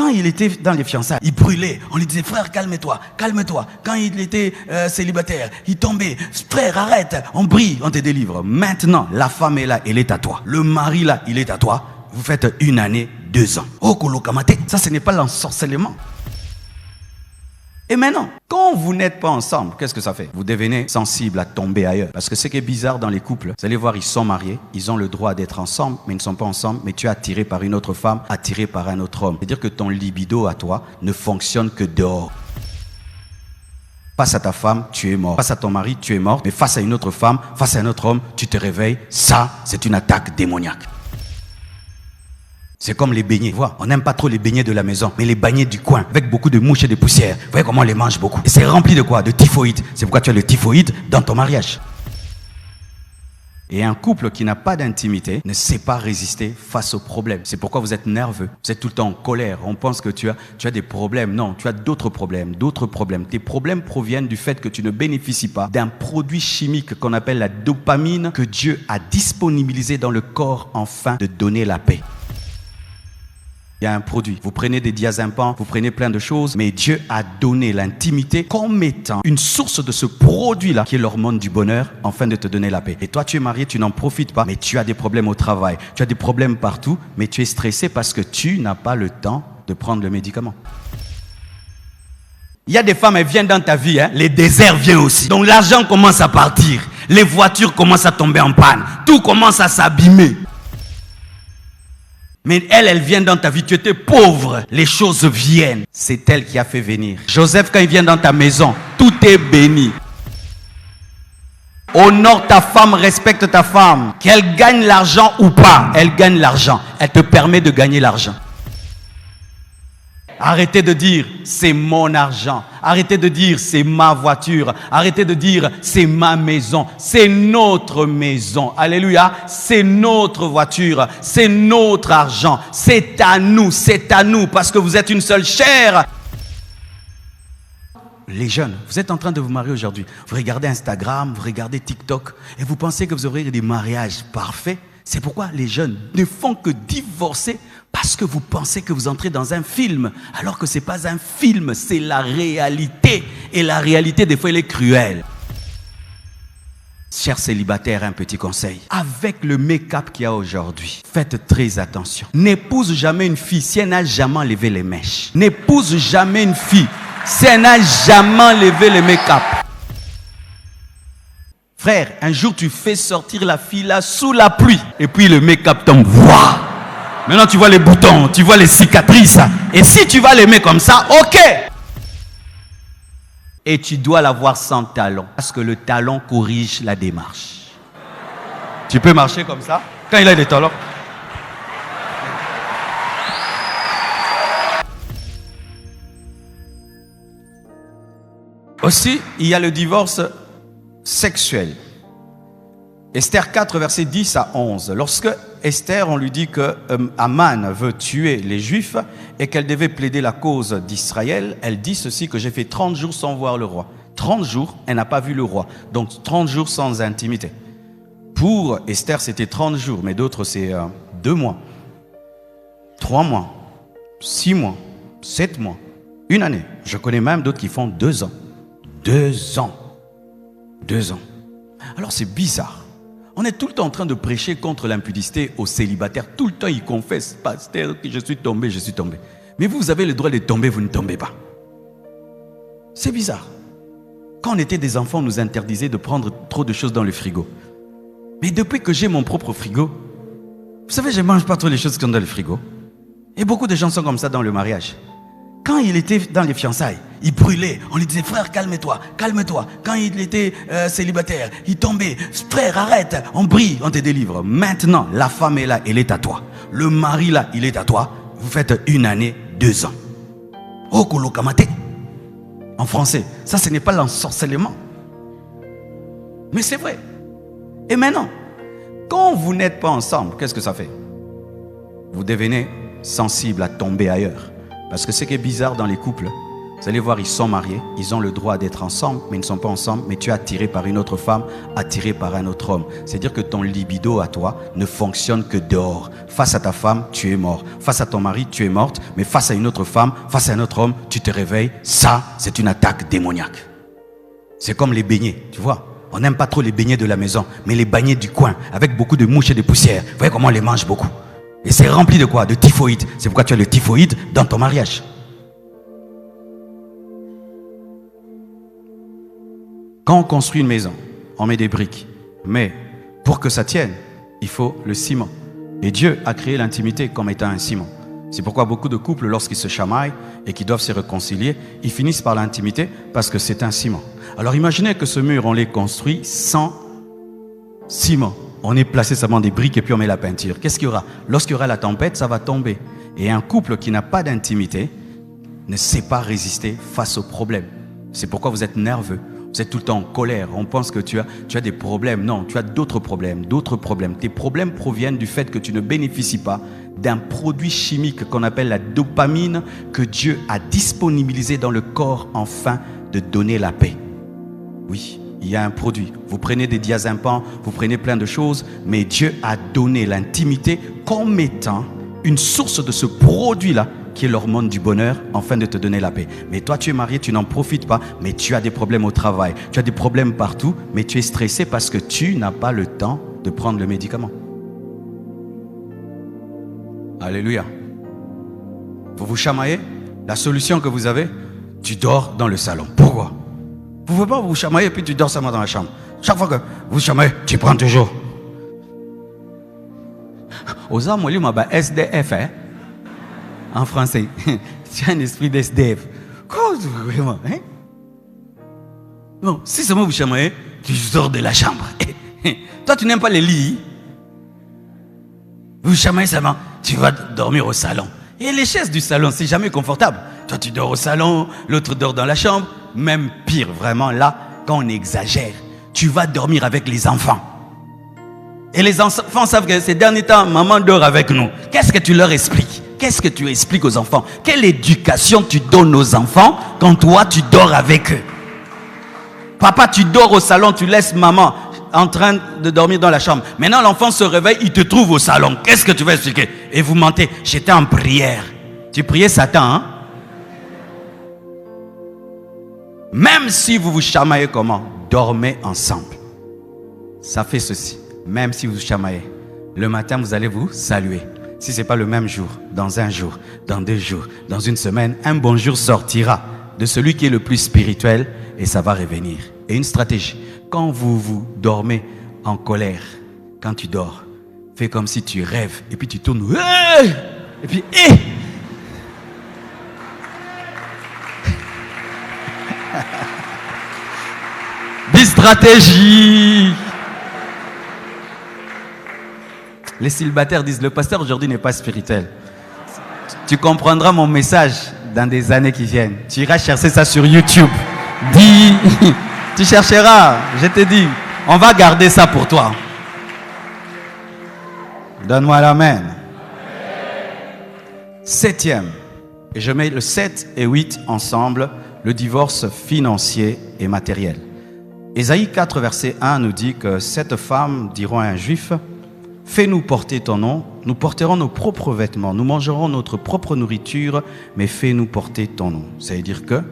Quand il était dans les fiançailles, il brûlait. On lui disait, frère, calme-toi, calme-toi. Quand il était célibataire, il tombait. Frère, arrête, on brille, on te délivre. Maintenant, la femme est là, elle est à toi. Le mari là, il est à toi. Vous faites 1 année, 2 ans. Oh, Kolokamate, ça ce n'est pas l'ensorcellement. Et maintenant, quand vous n'êtes pas ensemble, qu'est-ce que ça fait? Vous devenez sensible à tomber ailleurs. Parce que ce qui est bizarre dans les couples, vous allez voir, ils sont mariés, ils ont le droit d'être ensemble, mais ils ne sont pas ensemble, mais tu es attiré par une autre femme, attiré par un autre homme. C'est-à-dire que ton libido à toi ne fonctionne que dehors. Face à ta femme, tu es mort. Face à ton mari, tu es mort. Mais face à une autre femme, face à un autre homme, tu te réveilles. Ça, c'est une attaque démoniaque. C'est comme les beignets. Vous voyez, on n'aime pas trop les beignets de la maison, mais les beignets du coin, avec beaucoup de mouches et de poussière. Vous voyez comment on les mange beaucoup. Et c'est rempli de quoi? De typhoïde. C'est pourquoi tu as le typhoïde dans ton mariage. Et un couple qui n'a pas d'intimité ne sait pas résister face aux problèmes. C'est pourquoi vous êtes nerveux. Vous êtes tout le temps en colère. On pense que tu as des problèmes. Non, tu as d'autres problèmes. Tes problèmes proviennent du fait que tu ne bénéficies pas d'un produit chimique qu'on appelle la dopamine que Dieu a disponibilisé dans le corps afin de donner la paix. Il y a un produit. Vous prenez des diazépams, vous prenez plein de choses, mais Dieu a donné l'intimité comme étant une source de ce produit-là qui est l'hormone du bonheur, afin de te donner la paix. Et toi, tu es marié, tu n'en profites pas, mais tu as des problèmes au travail, tu as des problèmes partout, mais tu es stressé parce que tu n'as pas le temps de prendre le médicament. Il y a des femmes, elles viennent dans ta vie, hein, les déserts viennent aussi. Donc l'argent commence à partir, les voitures commencent à tomber en panne, tout commence à s'abîmer. Mais elle vient dans ta vie, tu étais pauvre, les choses viennent. C'est elle qui a fait venir. Joseph, quand il vient dans ta maison, tout est béni. Honore ta femme, respecte ta femme. Qu'elle gagne l'argent ou pas, elle gagne l'argent. Elle te permet de gagner l'argent. Arrêtez de dire c'est mon argent. Arrêtez de dire c'est ma voiture. Arrêtez de dire c'est ma maison. C'est notre maison. Alléluia. C'est notre voiture. C'est notre argent. C'est à nous. C'est à nous parce que vous êtes une seule chair. Les jeunes, vous êtes en train de vous marier aujourd'hui. Vous regardez Instagram, vous regardez TikTok et vous pensez que vous aurez des mariages parfaits. C'est pourquoi les jeunes ne font que divorcer. Parce que vous pensez que vous entrez dans un film, alors que ce n'est pas un film, c'est la réalité. Et la réalité, des fois, elle est cruelle. Chers célibataires, un petit conseil. Avec le make-up qu'il y a aujourd'hui, faites très attention. N'épouse jamais une fille si elle n'a jamais enlevé les mèches. N'épouse jamais une fille si elle n'a jamais enlevé le make-up. Frère, un jour, tu fais sortir la fille là sous la pluie. Et puis le make-up tombe. Waouh! Maintenant, tu vois les boutons, tu vois les cicatrices. Et si tu vas l'aimer comme ça, ok. Et tu dois l'avoir sans talon. Parce que le talon corrige la démarche. Tu peux marcher comme ça. Quand il a des talons. Aussi, il y a le divorce sexuel. Esther 4, verset 10 à 11. Lorsque Esther, on lui dit que Aman veut tuer les Juifs et qu'elle devait plaider la cause d'Israël, elle dit ceci, que j'ai fait 30 jours sans voir le roi. 30 jours, elle n'a pas vu le roi. Donc 30 jours sans intimité. Pour Esther, c'était 30 jours, mais d'autres, c'est 2 mois, 3 mois, 6 mois, 7 mois, 1 année. Je connais même d'autres qui font 2 ans. 2 ans. 2 ans. Alors c'est bizarre. On est tout le temps en train de prêcher contre l'impudicité aux célibataires. Tout le temps, ils confessent, pasteur, que je suis tombé, je suis tombé. Mais vous avez le droit de tomber, vous ne tombez pas. C'est bizarre. Quand on était des enfants, on nous interdisait de prendre trop de choses dans le frigo. Mais depuis que j'ai mon propre frigo, vous savez, je ne mange pas trop les choses qui sont dans le frigo. Et beaucoup de gens sont comme ça dans le mariage. Quand il était dans les fiançailles, il brûlait. On lui disait, frère, calme-toi, calme-toi. Quand il était célibataire, il tombait. Frère, arrête, on brille, on te délivre. Maintenant, la femme est là, elle est à toi. Le mari là, il est à toi. Vous faites 1 année, 2 ans. Oh, Kolokamate. En français, ça, ce n'est pas l'ensorcellement. Mais c'est vrai. Et maintenant, quand vous n'êtes pas ensemble, qu'est-ce que ça fait? Vous devenez sensible à tomber ailleurs. Parce que ce qui est bizarre dans les couples, Vous allez voir, ils sont mariés, ils ont le droit d'être ensemble, mais ils ne sont pas ensemble, mais tu es attiré par une autre femme, attiré par un autre homme. C'est-à-dire que ton libido à toi ne fonctionne que dehors. Face à ta femme, tu es mort. Face à ton mari, tu es morte, mais face à une autre femme, face à un autre homme, tu te réveilles. Ça, c'est une attaque démoniaque. C'est comme les beignets, tu vois. On n'aime pas trop les beignets de la maison, mais les beignets du coin, avec beaucoup de mouches et de poussière. Vous voyez comment on les mange beaucoup. Et c'est rempli de quoi? De typhoïde. C'est pourquoi tu as le typhoïde dans ton mariage. Quand on construit une maison, on met des briques. Mais pour que ça tienne, il faut le ciment. Et Dieu a créé l'intimité comme étant un ciment. C'est pourquoi beaucoup de couples, lorsqu'ils se chamaillent et qu'ils doivent se réconcilier, ils finissent par l'intimité parce que c'est un ciment. Alors imaginez que ce mur, on l'ait construit sans ciment. On est placé seulement des briques et puis on met la peinture. Qu'est-ce qu'il y aura? Lorsqu'il y aura la tempête, ça va tomber. Et un couple qui n'a pas d'intimité ne sait pas résister face aux problèmes. C'est pourquoi vous êtes nerveux. Vous êtes tout le temps en colère. On pense que tu as des problèmes. Non, tu as d'autres problèmes. Tes problèmes proviennent du fait que tu ne bénéficies pas d'un produit chimique qu'on appelle la dopamine que Dieu a disponibilisé dans le corps afin de donner la paix. Oui, il y a un produit. Vous prenez des diazépams, vous prenez plein de choses, mais Dieu a donné l'intimité comme étant une source de ce produit-là qui est l'hormone du bonheur, afin de te donner la paix. Mais toi, tu es marié, tu n'en profites pas, mais tu as des problèmes au travail, tu as des problèmes partout, mais tu es stressé parce que tu n'as pas le temps de prendre le médicament. Alléluia. Vous vous chamaillez, la solution que vous avez, tu dors dans le salon. Pourquoi? Vous ne pouvez pas vous chamailler et puis tu dors seulement dans la chambre. Chaque fois que vous chamaillez, tu prends toujours. Aux hommes, on dit SDF, hein? En français, tu as un esprit d'SDF. Quoi, vraiment, hein? Non, si seulement vous chamaillez, tu sors de la chambre. Toi, tu n'aimes pas les lits. Vous chamaillez seulement, tu vas dormir au salon. Et les chaises du salon, c'est jamais confortable. Toi, tu dors au salon, l'autre dort dans la chambre. Même pire, vraiment, là, quand on exagère, tu vas dormir avec les enfants. Et les enfants savent que ces derniers temps, maman dort avec nous. Qu'est-ce que tu leur expliques? Qu'est-ce que tu expliques aux enfants? Quelle éducation tu donnes aux enfants quand toi tu dors avec eux? Papa, tu dors au salon, tu laisses maman en train de dormir dans la chambre. Maintenant l'enfant se réveille, il te trouve au salon. Qu'est-ce que tu vas expliquer? Et vous mentez, j'étais en prière. Tu priais Satan, hein? Même si vous vous chamaillez comment? Dormez ensemble. Ça fait ceci. Même si vous vous chamaillez, le matin vous allez vous saluer. Si ce n'est pas le même jour, dans un jour, dans 2 jours, dans une semaine, un bonjour sortira de celui qui est le plus spirituel et ça va revenir. Et une stratégie, quand vous dormez en colère, quand tu dors, fais comme si tu rêves et puis tu tournes, et puis, des stratégies. Les célibataires disent, le pasteur aujourd'hui n'est pas spirituel. Tu comprendras mon message dans des années qui viennent. Tu iras chercher ça sur YouTube. Dis, tu chercheras, je te dis, on va garder ça pour toi. Donne-moi l'amen. 7e, et je mets le 7 et 8 ensemble, le divorce financier et matériel. Ésaïe 4, verset 1 nous dit que 7 femmes diront à un juif, fais-nous porter ton nom, nous porterons nos propres vêtements, nous mangerons notre propre nourriture, mais fais-nous porter ton nom. Ça veut dire que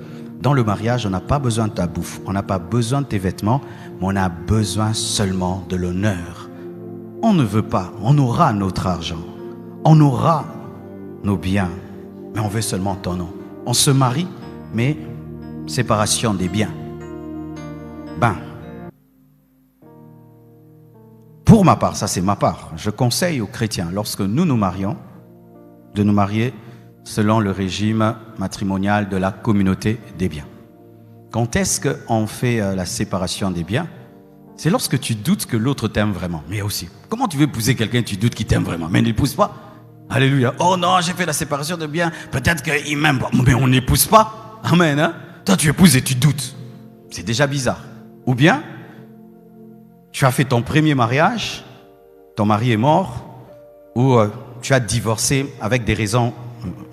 dans le mariage, on n'a pas besoin de ta bouffe, on n'a pas besoin de tes vêtements, mais on a besoin seulement de l'honneur. On ne veut pas, on aura notre argent, on aura nos biens, mais on veut seulement ton nom. On se marie, mais séparation des biens. Pour ma part, ça c'est ma part, je conseille aux chrétiens, lorsque nous nous marions, de nous marier selon le régime matrimonial de la communauté des biens. Quand est-ce qu'on fait la séparation des biens? C'est lorsque tu doutes que l'autre t'aime vraiment. Mais aussi, comment tu veux épouser quelqu'un et tu doutes qu'il t'aime vraiment? Mais il n'épouse pas. Alléluia. Oh non, j'ai fait la séparation de biens, peut-être qu'il m'aime pas. Mais on n'épouse pas. Amen. Hein? Toi tu épouses et tu doutes. C'est déjà bizarre. Ou bien, tu as fait ton premier mariage, ton mari est mort, ou tu as divorcé avec des raisons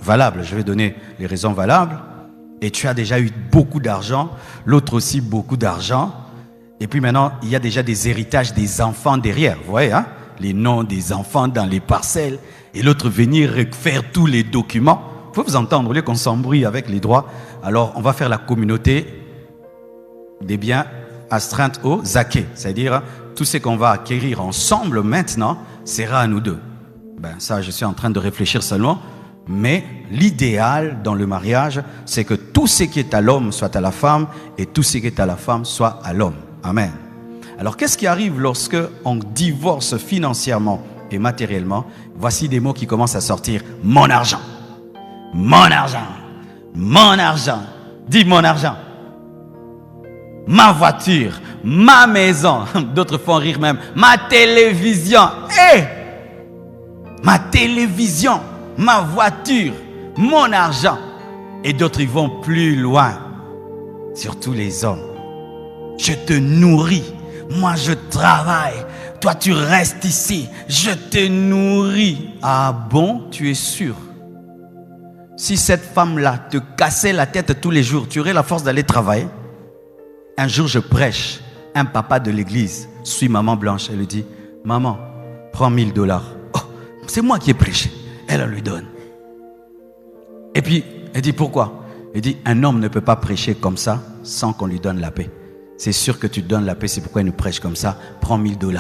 valables. Je vais donner les raisons valables. et tu as déjà eu beaucoup d'argent, l'autre aussi beaucoup d'argent, et puis maintenant, il y a déjà des héritages des enfants derrière, vous voyez, hein? Les noms des enfants dans les parcelles, et l'autre venir faire tous les documents. Il faut vous entendre, au lieu qu'on s'embrouille avec les droits, alors on va faire la communauté des biens astreintes au zaké, c'est-à-dire tout ce qu'on va acquérir ensemble maintenant sera à nous deux. Ben ça, je suis en train de réfléchir seulement, mais l'idéal dans le mariage, c'est que tout ce qui est à l'homme soit à la femme et tout ce qui est à la femme soit à l'homme. Amen. Alors qu'est-ce qui arrive lorsque on divorce financièrement et matériellement? Voici des mots qui commencent à sortir. Mon argent, mon argent, mon argent. Dis mon argent. Ma voiture, ma maison. D'autres font rire même. Ma télévision. Ma télévision, ma voiture, mon argent. Et d'autres, ils vont plus loin. Surtout les hommes. Je te nourris. Moi, je travaille. Toi, tu restes ici. Je te nourris. Ah bon, tu es sûr? Si cette femme-là te cassait la tête tous les jours, tu aurais la force d'aller travailler? Un jour, je prêche. Un papa de l'église suit maman Blanche. Elle lui dit, maman, prends $1000. Oh, c'est moi qui ai prêché. Elle lui donne. Et puis, elle dit, pourquoi? Elle dit, un homme ne peut pas prêcher comme ça sans qu'on lui donne la paix. C'est sûr que tu te donnes la paix, c'est pourquoi il nous prêche comme ça. Prends $1000.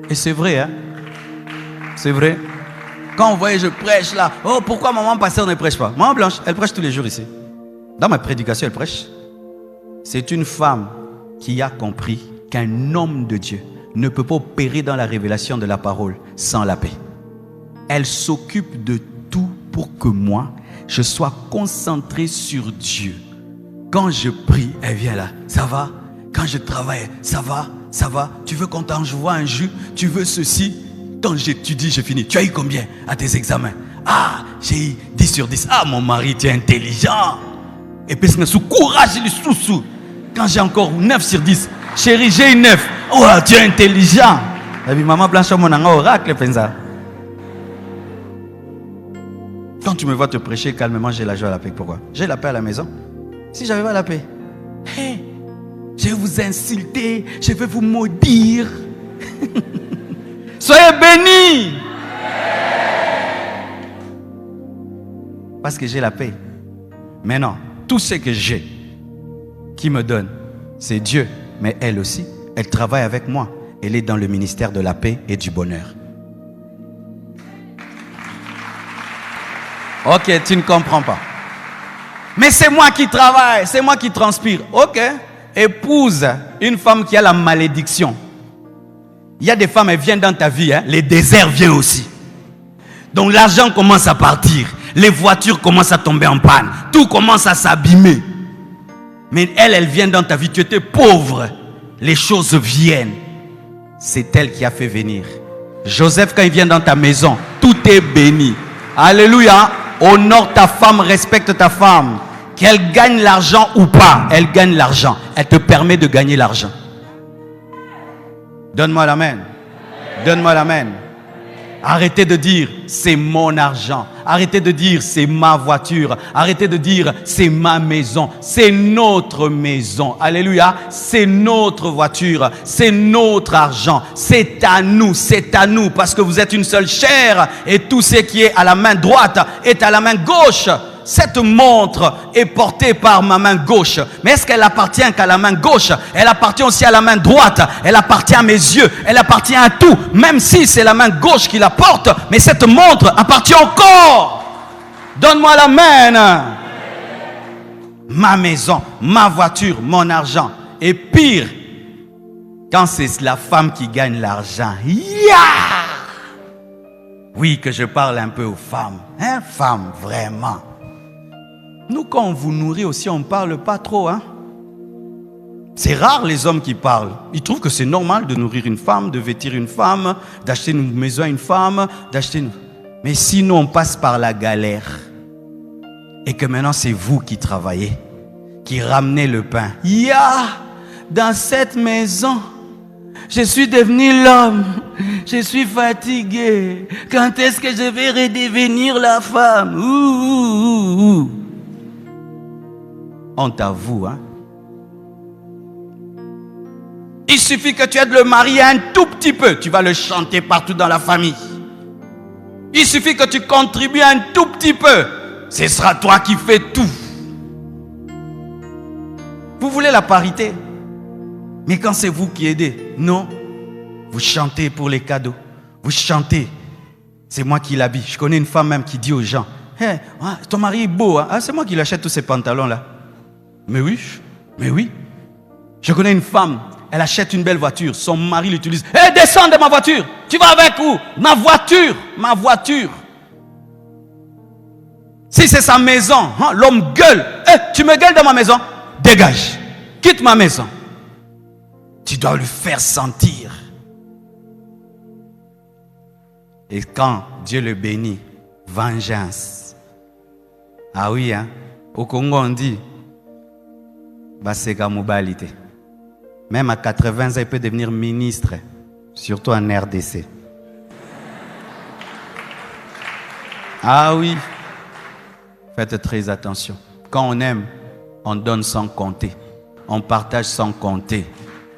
Et c'est vrai, hein? C'est vrai. Quand on voyait, je prêche là. Oh, pourquoi maman pasteur ne prêche pas? Maman Blanche, elle prêche tous les jours ici. Dans ma prédication, elle prêche. C'est une femme qui a compris qu'un homme de Dieu ne peut pas opérer dans la révélation de la parole sans la paix. Elle s'occupe de tout pour que moi, je sois concentré sur Dieu. Quand je prie, elle vient là. Ça va? Quand je travaille, ça va? Ça va? Tu veux qu'on t'envoie un jus? Tu veux ceci? Quand j'étudie, je finis. Tu as eu combien à tes examens? Ah, j'ai eu 10 sur 10. Ah, mon mari, tu es intelligent. Et puis, c'est sous courage, il est sous. Quand j'ai encore 9 sur 10. Chérie, j'ai eu 9. Oh, tu es intelligent. Et puis, maman Blanche, mon oracle, pensa. Quand tu me vois te prêcher calmement, j'ai la joie à la paix. Pourquoi? J'ai la paix à la maison. Si j'avais pas la paix, hey, je vais vous insulter, je vais vous maudire. Soyez bénis. Parce que j'ai la paix. Mais non, tout ce que j'ai, qui me donne, c'est Dieu. Mais elle aussi, elle travaille avec moi. Elle est dans le ministère de la paix et du bonheur. Ok, tu ne comprends pas. Mais c'est moi qui travaille, c'est moi qui transpire. Ok, épouse une femme qui a la malédiction. Il y a des femmes, elles viennent dans ta vie, hein? Les déserts viennent aussi. Donc l'argent commence à partir, les voitures commencent à tomber en panne, tout commence à s'abîmer. Mais elle vient dans ta vie, tu étais pauvre, les choses viennent. C'est elle qui a fait venir. Joseph, quand il vient dans ta maison, tout est béni. Alléluia. Honore ta femme, respecte ta femme. Qu'elle gagne l'argent ou pas, elle gagne l'argent. Elle te permet de gagner l'argent. Donne-moi l'amen. Donne-moi l'amen. Arrêtez de dire c'est mon argent. Arrêtez de dire c'est ma voiture. Arrêtez de dire c'est ma maison. C'est notre maison. Alléluia. C'est notre voiture. C'est notre argent. C'est à nous. C'est à nous. Parce que vous êtes une seule chair. Et tout ce qui est à la main droite est à la main gauche. Cette montre est portée par ma main gauche. Mais est-ce qu'elle appartient qu'à la main gauche? Elle appartient aussi à la main droite. Elle appartient à mes yeux. Elle appartient à tout. Même si c'est la main gauche qui la porte. Mais cette montre appartient au corps. Donne-moi l'amen. Ma maison, ma voiture, mon argent. Et pire, quand c'est la femme qui gagne l'argent. Oui, que je parle un peu aux femmes. Hein, femmes, vraiment. Nous, quand on vous nourrit aussi, on ne parle pas trop. Hein? C'est rare les hommes qui parlent. Ils trouvent que c'est normal de nourrir une femme, de vêtir une femme, d'acheter une maison à une femme, d'acheter une... Mais si nous, on passe par la galère et que maintenant, c'est vous qui travaillez, qui ramenez le pain. Dans cette maison, je suis devenu l'homme. Je suis fatigué. Quand est-ce que je vais redevenir la femme? Honte à vous, hein. Il suffit que tu aides le mari un tout petit peu. Tu vas le chanter partout dans la famille. Il suffit que tu contribues un tout petit peu. Ce sera toi qui fais tout. Vous voulez la parité? Mais quand c'est vous qui aidez, non. Vous chantez pour les cadeaux. Vous chantez. C'est moi qui l'habille. Je connais une femme même qui dit aux gens, hey, ton mari est beau, hein? Ah, c'est moi qui lui achète tous ces pantalons-là. Mais oui, mais oui. Je connais une femme, elle achète une belle voiture. Son mari l'utilise. Hey, descends de ma voiture. Tu vas avec où? Ma voiture. Ma voiture. Si c'est sa maison, hein, l'homme gueule. Hey, tu me gueules dans ma maison? Dégage. Quitte ma maison. Tu dois lui faire sentir. Et quand Dieu le bénit, vengeance. Ah oui, hein? Au Congo, on dit, Basega Mobilité. Même à 80 ans, il peut devenir ministre, surtout en RDC. Ah oui, faites très attention. Quand on aime, on donne sans compter. On partage sans compter.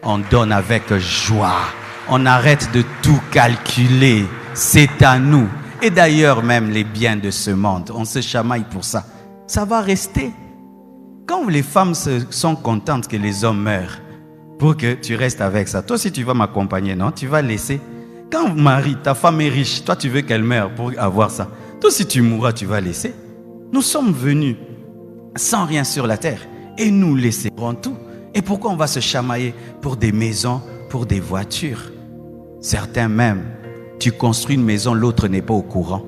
On donne avec joie. On arrête de tout calculer. C'est à nous. Et d'ailleurs, même les biens de ce monde, on se chamaille pour ça. Ça va rester. Quand les femmes sont contentes que les hommes meurent, pour que tu restes avec ça. Toi aussi, tu vas m'accompagner, non? Tu vas laisser. Quand Marie, ta femme est riche, toi, tu veux qu'elle meure pour avoir ça. Toi, si tu mourras, tu vas laisser. Nous sommes venus sans rien sur la terre et nous laisserons tout. Et pourquoi on va se chamailler pour des maisons, pour des voitures? Certains même, tu construis une maison, l'autre n'est pas au courant.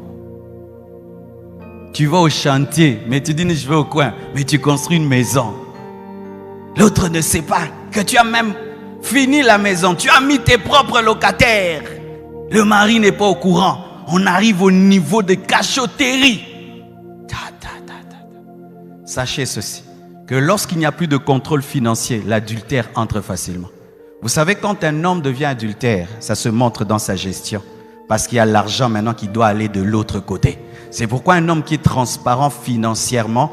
Tu vas au chantier, mais tu dis je vais au coin, mais tu construis une maison. L'autre ne sait pas que tu as même fini la maison, tu as mis tes propres locataires. Le mari n'est pas au courant. On arrive au niveau de cachotterie. Sachez ceci, que lorsqu'il n'y a plus de contrôle financier, l'adultère entre facilement. Vous savez, quand un homme devient adultère, ça se montre dans sa gestion. Parce qu'il y a l'argent maintenant qui doit aller de l'autre côté. C'est pourquoi un homme qui est transparent financièrement,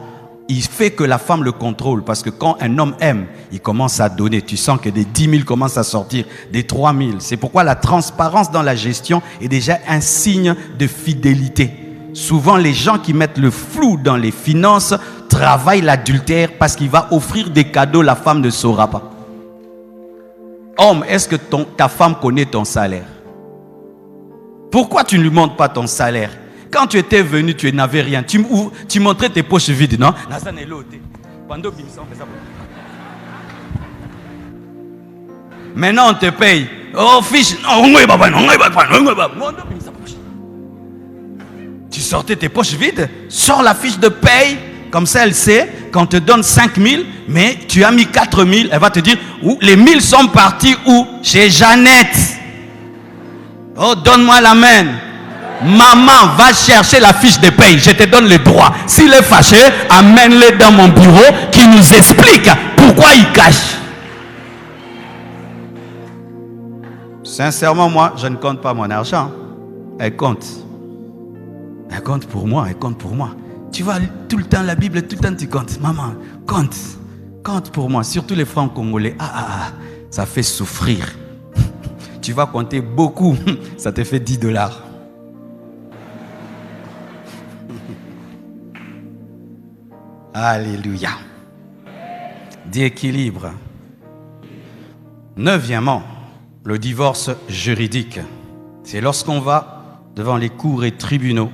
il fait que la femme le contrôle. Parce que quand un homme aime, il commence à donner. Tu sens que des 10 000 commencent à sortir, des 3 000. C'est pourquoi la transparence dans la gestion est déjà un signe de fidélité. Souvent, les gens qui mettent le flou dans les finances travaillent l'adultère parce qu'il va offrir des cadeaux, la femme ne saura pas. Homme, est-ce que ta femme connaît ton salaire? Pourquoi tu ne lui montres pas ton salaire? Quand tu étais venu, tu n'avais rien. Tu montrais tes poches vides, non? Maintenant, on te paye. Oh, fiche. Tu sortais tes poches vides, sors la fiche de paye, comme ça elle sait qu'on te donne 5 000, mais tu as mis 4 000, elle va te dire, où les 1 000 sont partis où? Chez Jeannette. Oh, donne-moi la main. Maman, va chercher la fiche de paye, je te donne le droit. S'il est fâché, amène-le dans mon bureau qui nous explique pourquoi il cache. Sincèrement, moi, je ne compte pas mon argent. Elle compte. Elle compte pour moi, elle compte pour moi. Tu vois, tout le temps la Bible, tout le temps tu comptes. Maman, compte. Compte pour moi, surtout les francs congolais. Ça fait souffrir. Tu vas compter beaucoup, ça te fait 10 $. Alléluia. D'équilibre. Neuvièmement, le divorce juridique. C'est lorsqu'on va devant les cours et tribunaux,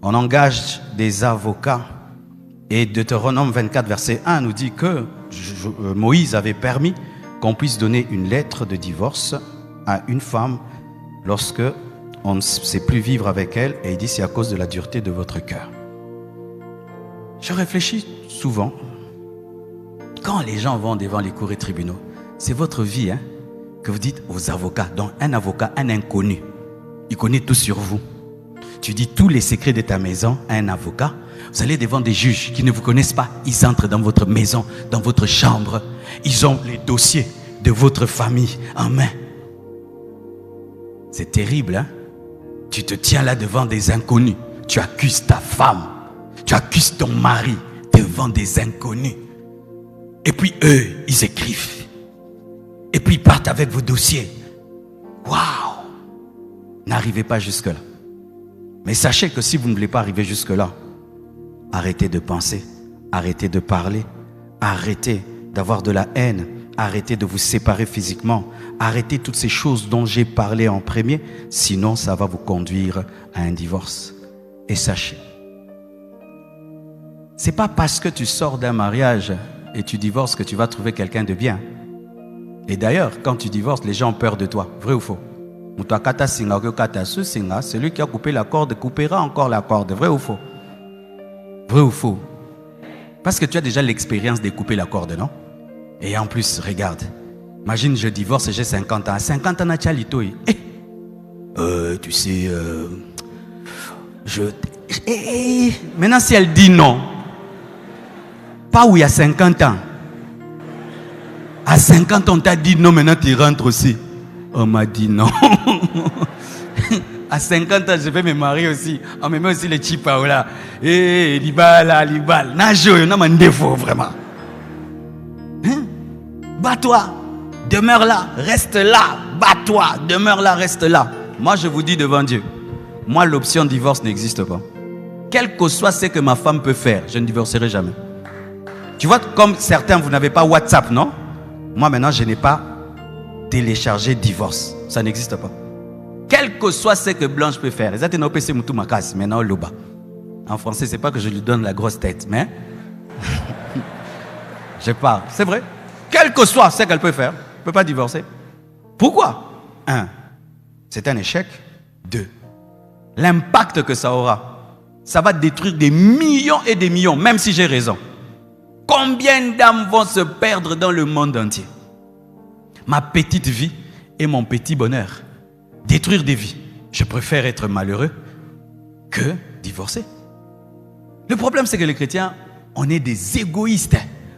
on engage des avocats. Et Deutéronome 24, verset 1 nous dit que Moïse avait permis qu'on puisse donner une lettre de divorce à une femme lorsque on ne sait plus vivre avec elle. Et il dit c'est à cause de la dureté de votre cœur. Je réfléchis souvent. Quand les gens vont devant les cours et tribunaux, c'est votre vie que vous dites aux avocats. Donc un avocat, un inconnu, il connaît tout sur vous. Tu dis tous les secrets de ta maison à un avocat. Vous allez devant des juges qui ne vous connaissent pas. Ils entrent dans votre maison, dans votre chambre. Ils ont les dossiers de votre famille en main. C'est terrible, hein? Tu te tiens là devant des inconnus. Tu accuses ta femme. Tu accuses ton mari devant des inconnus. Et puis eux, ils écrivent. Et puis ils partent avec vos dossiers. Waouh! N'arrivez pas jusque-là. Mais sachez que si vous ne voulez pas arriver jusque-là, arrêtez de penser, arrêtez de parler, arrêtez d'avoir de la haine, arrêtez de vous séparer physiquement, arrêtez toutes ces choses dont j'ai parlé en premier, sinon ça va vous conduire à un divorce. Et sachez, c'est pas parce que tu sors d'un mariage et tu divorces que tu vas trouver quelqu'un de bien. Et d'ailleurs, quand tu divorces, les gens ont peur de toi. Vrai ou faux? Celui qui a coupé la corde coupera encore la corde. Vrai ou faux? Vrai ou faux? Parce que tu as déjà l'expérience de couper la corde, non? Et en plus, regarde. Imagine, je divorce et j'ai 50 ans. À 50 ans, tu sais, maintenant, si elle dit non, pas où il y a 50 ans. À 50 ans, on t'a dit non, maintenant tu rentres aussi. On m'a dit non. À 50 ans, je vais me marier aussi. On me met aussi les chipas là. Eh, libal. Najo, on a un défaut vraiment. Hein? Bats-toi. Demeure là. Reste là. Bats-toi. Demeure là. Reste là. Moi, je vous dis devant Dieu. Moi, l'option divorce n'existe pas. Quel que soit ce que ma femme peut faire, je ne divorcerai jamais. Tu vois, comme certains, vous n'avez pas WhatsApp, non? Moi, maintenant, je n'ai pas téléchargé divorce. Ça n'existe pas. Quel que soit ce que Blanche peut faire. En français, c'est pas que je lui donne la grosse tête, mais je parle. C'est vrai. Quel que soit ce qu'elle peut faire, elle ne peut pas divorcer. Pourquoi? 1. C'est un échec. 2. L'impact que ça aura, ça va détruire des millions et des millions, même si j'ai raison. Combien d'âmes vont se perdre dans le monde entier? Ma petite vie et mon petit bonheur. Détruire des vies. Je préfère être malheureux que divorcer. Le problème, c'est que les chrétiens, on est des égoïstes.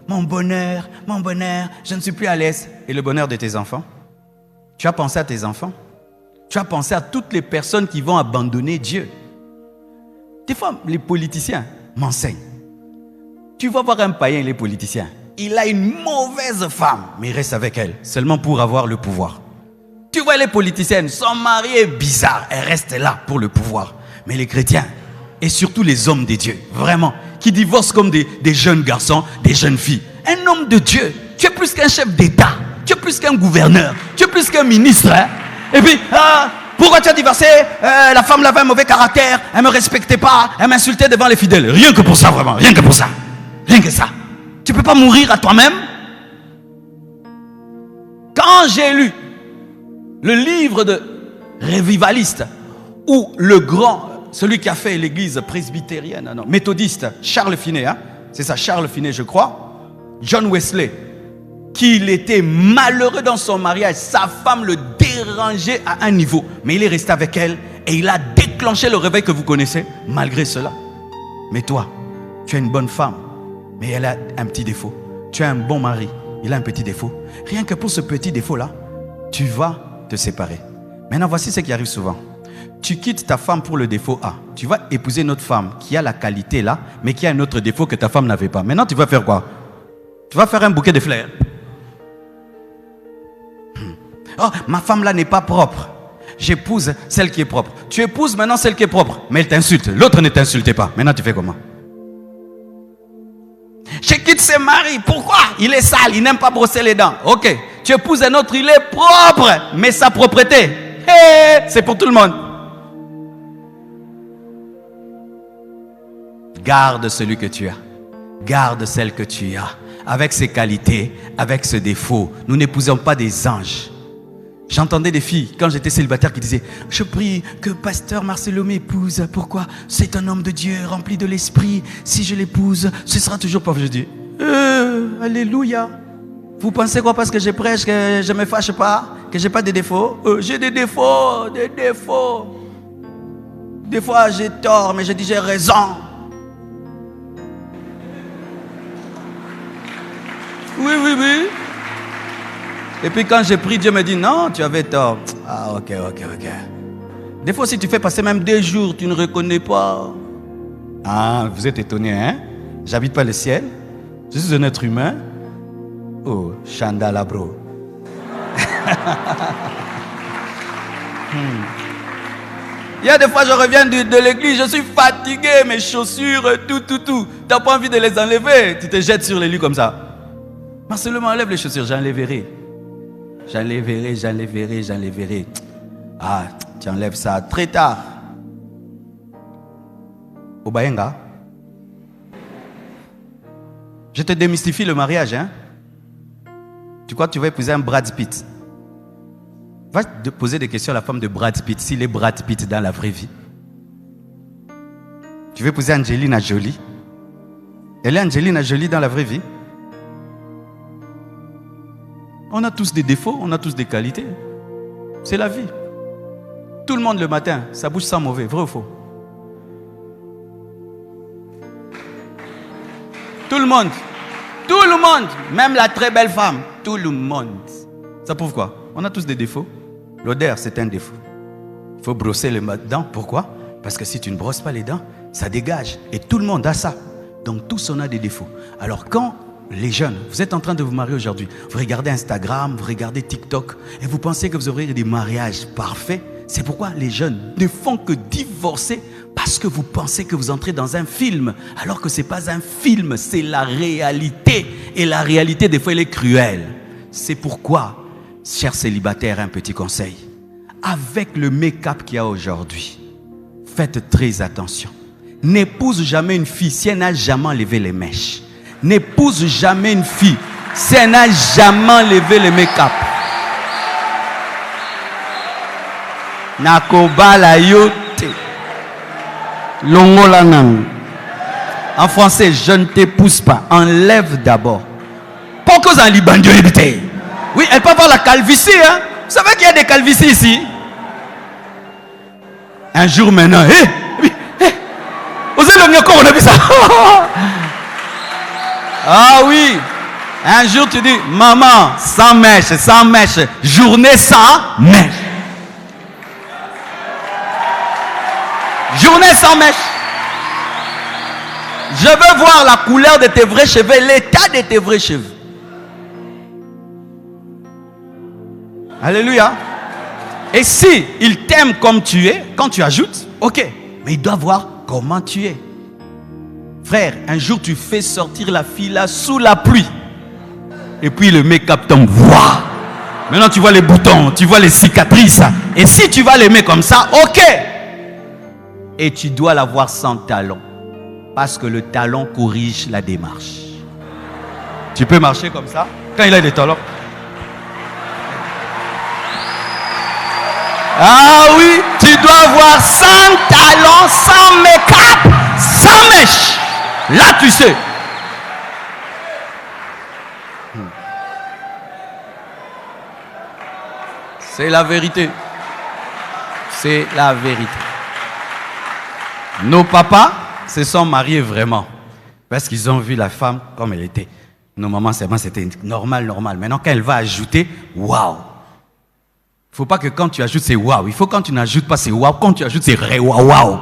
Mon bonheur, je ne suis plus à l'aise. Et le bonheur de tes enfants? Tu as pensé à tes enfants? Tu as pensé à toutes les personnes qui vont abandonner Dieu? Des fois, les politiciens m'enseignent. Tu vas voir un païen, les politiciens. Il a une mauvaise femme, mais il reste avec elle, seulement pour avoir le pouvoir. Tu vois les politiciennes, son mari est bizarre, elle reste là pour le pouvoir. Mais les chrétiens, et surtout les hommes de Dieu, vraiment, qui divorcent comme des jeunes garçons, des jeunes filles. Un homme de Dieu, tu es plus qu'un chef d'État, tu es plus qu'un gouverneur, tu es plus qu'un ministre. Hein? Et puis, pourquoi tu as divorcé? La femme avait un mauvais caractère, elle ne me respectait pas, elle m'insultait devant les fidèles. Rien que pour ça, vraiment, rien que pour ça. Rien que ça. Tu ne peux pas mourir à toi-même? Quand j'ai lu le livre de Révivaliste, où le grand, celui qui a fait l'église presbytérienne, non, méthodiste, Charles Finet, hein, c'est ça, Charles Finet, je crois, John Wesley, qu'il était malheureux dans son mariage, sa femme le dérangeait à un niveau, mais il est resté avec elle et il a déclenché le réveil que vous connaissez, malgré cela. Mais toi, tu as une bonne femme, mais elle a un petit défaut. Tu as un bon mari, il a un petit défaut. Rien que pour ce petit défaut-là, tu vas te séparer. Maintenant, voici ce qui arrive souvent. Tu quittes ta femme pour le défaut A. Tu vas épouser une autre femme qui a la qualité là, mais qui a un autre défaut que ta femme n'avait pas. Maintenant, tu vas faire quoi? Tu vas faire un bouquet de fleurs. Oh, ma femme là n'est pas propre. J'épouse celle qui est propre. Tu épouses maintenant celle qui est propre, mais elle t'insulte. L'autre ne t'insultait pas. Maintenant, tu fais comment? Je quitte ses maris. Pourquoi? Il est sale, il n'aime pas brosser les dents. Ok. Tu épouses un autre, il est propre, mais sa propreté, c'est pour tout le monde. Garde celui que tu as. Garde celle que tu as. Avec ses qualités, avec ses défauts. Nous n'épousons pas des anges. J'entendais des filles, quand j'étais célibataire, qui disaient « Je prie que pasteur Marcelo m'épouse. Pourquoi? C'est un homme de Dieu, rempli de l'esprit. Si je l'épouse, ce sera toujours pauvre. » Je dis « Alléluia. Vous pensez quoi parce que je prêche, que je ne me fâche pas, que je n'ai pas de défauts? J'ai des défauts, des défauts. Des fois, j'ai tort, mais je dis j'ai raison. Oui. Et puis quand j'ai pris, Dieu me dit, non, tu avais tort. Ah, ok. Des fois, si tu fais passer même 2 jours, tu ne reconnais pas. Ah, vous êtes étonnés, hein? J'habite pas le ciel. Je suis un être humain. Oh, Chandala, bro. Il y a des fois, je reviens de l'église, je suis fatigué, mes chaussures, tout. Tu n'as pas envie de les enlever. Tu te jettes sur les lits comme ça. Marcelo, enlève les chaussures, j'enlèverai. J'enlèverai. Ah, tu enlèves ça très tard. Obayenga. Je te démystifie le mariage, hein. Tu crois que tu vas épouser un Brad Pitt? Va te poser des questions à la femme de Brad Pitt, s'il est Brad Pitt dans la vraie vie. Tu veux épouser Angelina Jolie? Elle est Angelina Jolie dans la vraie vie? On a tous des défauts, on a tous des qualités. C'est la vie. Tout le monde le matin, ça bouge sans mauvais, vrai ou faux? Tout le monde, même la très belle femme, tout le monde. Ça prouve quoi? On a tous des défauts. L'odeur, c'est un défaut. Il faut brosser les dents. Pourquoi? Parce que si tu ne brosses pas les dents, ça dégage. Et tout le monde a ça. Donc tous on a des défauts. Alors quand les jeunes, vous êtes en train de vous marier aujourd'hui, vous regardez Instagram, vous regardez TikTok, et vous pensez que vous aurez des mariages parfaits, c'est pourquoi les jeunes ne font que divorcer, parce que vous pensez que vous entrez dans un film, alors que ce n'est pas un film, c'est la réalité. Et la réalité, des fois, elle est cruelle. C'est pourquoi, chers célibataires, un petit conseil. Avec le make-up qu'il y a aujourd'hui, faites très attention. N'épouse jamais une fille si elle n'a jamais enlevé les mèches. N'épouse jamais une fille si elle n'a jamais enlevé le make-up. Nakobala yote. Longolanang. En français, je ne t'épouse pas. Enlève d'abord. Pas cause en Libandio ébité. Oui, elle peut avoir la calvitie, hein. Vous savez qu'il y a des calvities ici. Un jour maintenant, vous êtes le mieux qu'on a vu ça. Ah oui. Un jour tu dis, maman, sans mèche, journée sans mèche. Journée sans mèche. Je veux voir la couleur de tes vrais cheveux, l'état de tes vrais cheveux. Alléluia. Et si il t'aime comme tu es, quand tu ajoutes, ok. Mais il doit voir comment tu es. Frère, un jour tu fais sortir la fille là sous la pluie. Et puis le make-up tombe. Waouh! Maintenant tu vois les boutons, tu vois les cicatrices. Et si tu vas l'aimer comme ça, ok. Et tu dois la voir sans talon. Parce que le talon corrige la démarche. Tu peux marcher comme ça. Quand il a des talons. Ah oui, tu dois voir sans talon, sans make-up, sans mèche. Là tu sais. C'est la vérité. C'est la vérité. Nos papas se sont mariés vraiment. Parce qu'ils ont vu la femme comme elle était. Nos mamans, c'était normal. Maintenant, quand elle va ajouter, waouh. Il ne faut pas que quand tu ajoutes, c'est waouh. Il faut quand tu n'ajoutes pas, c'est waouh. Quand tu ajoutes, c'est ré waouh.